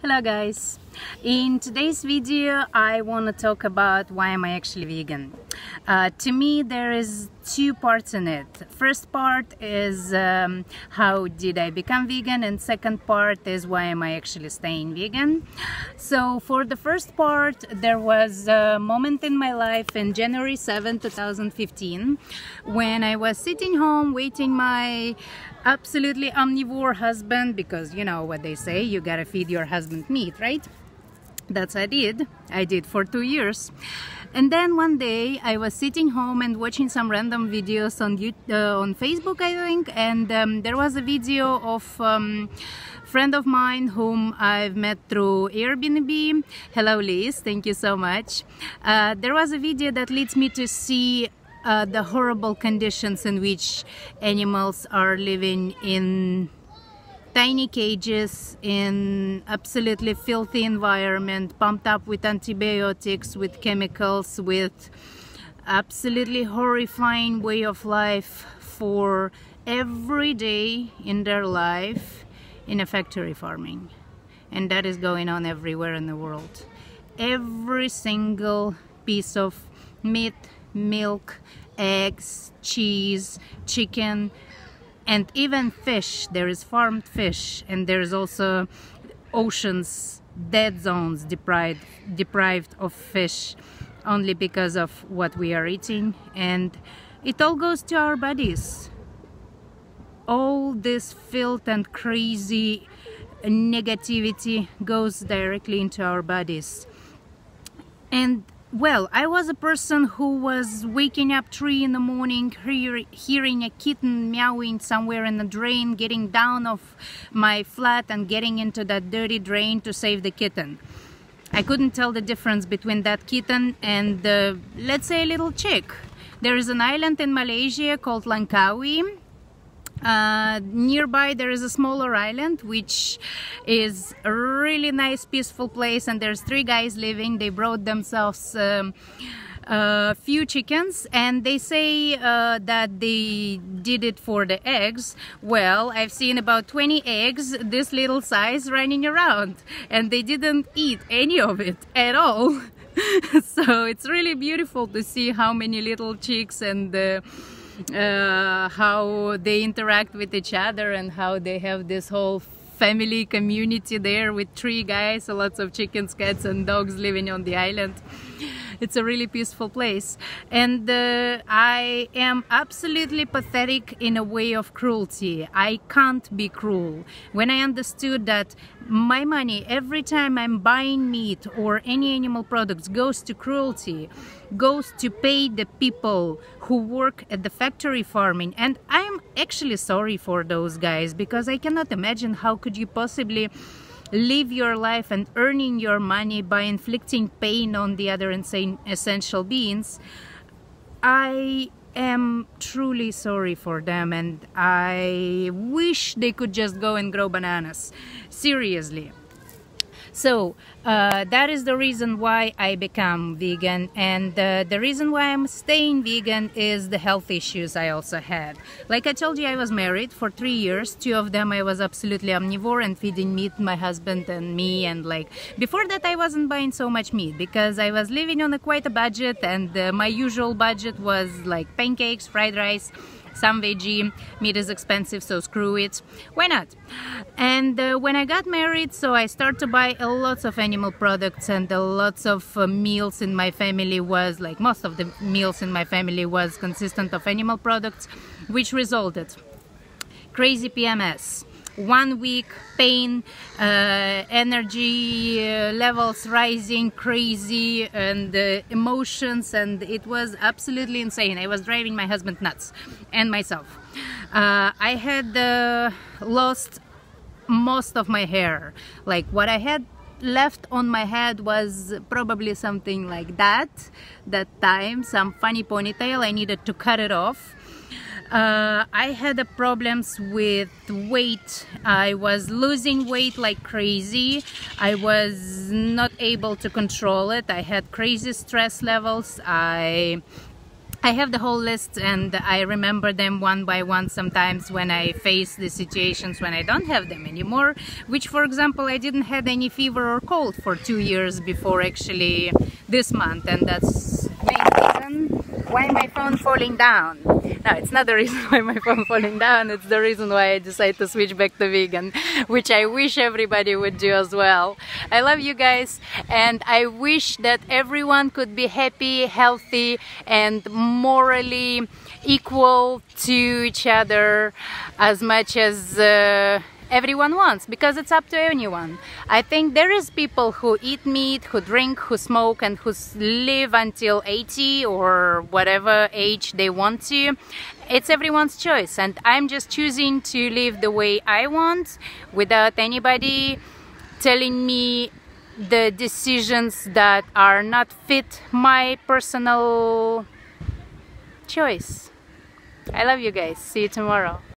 Hello guys, in today's video I want to talk about why am I actually vegan. To me there is two parts in it. First part is how did I become vegan, and second part is why am I actually staying vegan. So for the first part, there was a moment in my life in January 7, 2015 when I was sitting home waiting my absolutely omnivore husband, because you know what they say, you gotta feed your husband meat, right? That's what I did for 2 years. And then one day I was sitting home and watching some random videos on Facebook, I think, and there was a video of friend of mine whom I've met through Airbnb. Hello Liz, thank you so much. There was a video that leads me to see the horrible conditions in which animals are living in tiny cages, in absolutely filthy environment, pumped up with antibiotics, with chemicals, with absolutely horrifying way of life for every day in their life in a factory farming. And that is going on everywhere in the world. Every single piece of meat, milk, eggs, cheese, chicken, and even fish. There is farmed fish, and there's also oceans, dead zones deprived of fish only because of what we are eating, and it all goes to our bodies. All this filth and crazy negativity goes directly into our bodies. And well, I was a person who was waking up 3 in the morning, hearing a kitten meowing somewhere in the drain, getting down off my flat and getting into that dirty drain to save the kitten. I couldn't tell the difference between that kitten and, let's say, a little chick. There is an island in Malaysia called Langkawi. Nearby there is a smaller island which is a really nice peaceful place, and there's 3 guys living. They brought themselves a few chickens, and they say that they did it for the eggs. Well, I've seen about 20 eggs this little size running around, and they didn't eat any of it at all. So it's really beautiful to see how many little chicks and how they interact with each other, and how they have this whole family community there with 3 guys, lots of chickens, cats and dogs living on the island. It's a really peaceful place, and I am absolutely pathetic in a way of cruelty. I can't be cruel. When I understood that my money, every time I'm buying meat or any animal products, goes to cruelty, goes to pay the people who work at the factory farming, and I'm actually sorry for those guys, because I cannot imagine how could you possibly live your life and earning your money by inflicting pain on the other insane essential beings. I am truly sorry for them, and I wish they could just go and grow bananas. Seriously. So that is the reason why I become vegan, and the reason why I'm staying vegan is the health issues I also had. Like I told you, I was married for 3 years. 2 of them I was absolutely omnivore and feeding meat, my husband and me, and like before that I wasn't buying so much meat because I was living on quite a budget, and my usual budget was like pancakes, fried rice, some veggie. Meat is expensive, so screw it, why not? And when I got married, so I started to buy a lot of animal products, and lots of meals in my family was like, most of the meals in my family was consistent of animal products, which resulted crazy PMS, 1 week pain, energy levels rising crazy, and emotions, and it was absolutely insane. I was driving my husband nuts and myself. I had lost most of my hair. Like what I had left on my head was probably something like that time, some funny ponytail. I needed to cut it off. I had problems with weight. I was losing weight like crazy. I was not able to control it. I had crazy stress levels. I I have the whole list and I remember them one by one sometimes when I face the situations when I don't have them anymore, which for example I didn't have any fever or cold for 2 years before actually this month, and that's main reason why my phone falling down. No, it's not the reason why my phone falling down, it's the reason why I decided to switch back to vegan, which I wish everybody would do as well. I love you guys, and I wish that everyone could be happy, healthy, and morally equal to each other as much as everyone wants, because it's up to anyone. I think there is people who eat meat, who drink, who smoke, and who live until 80 or whatever age they want to. It's everyone's choice, and I'm just choosing to live the way I want without anybody telling me the decisions that are not fit my personal choice. I love you guys. See you tomorrow.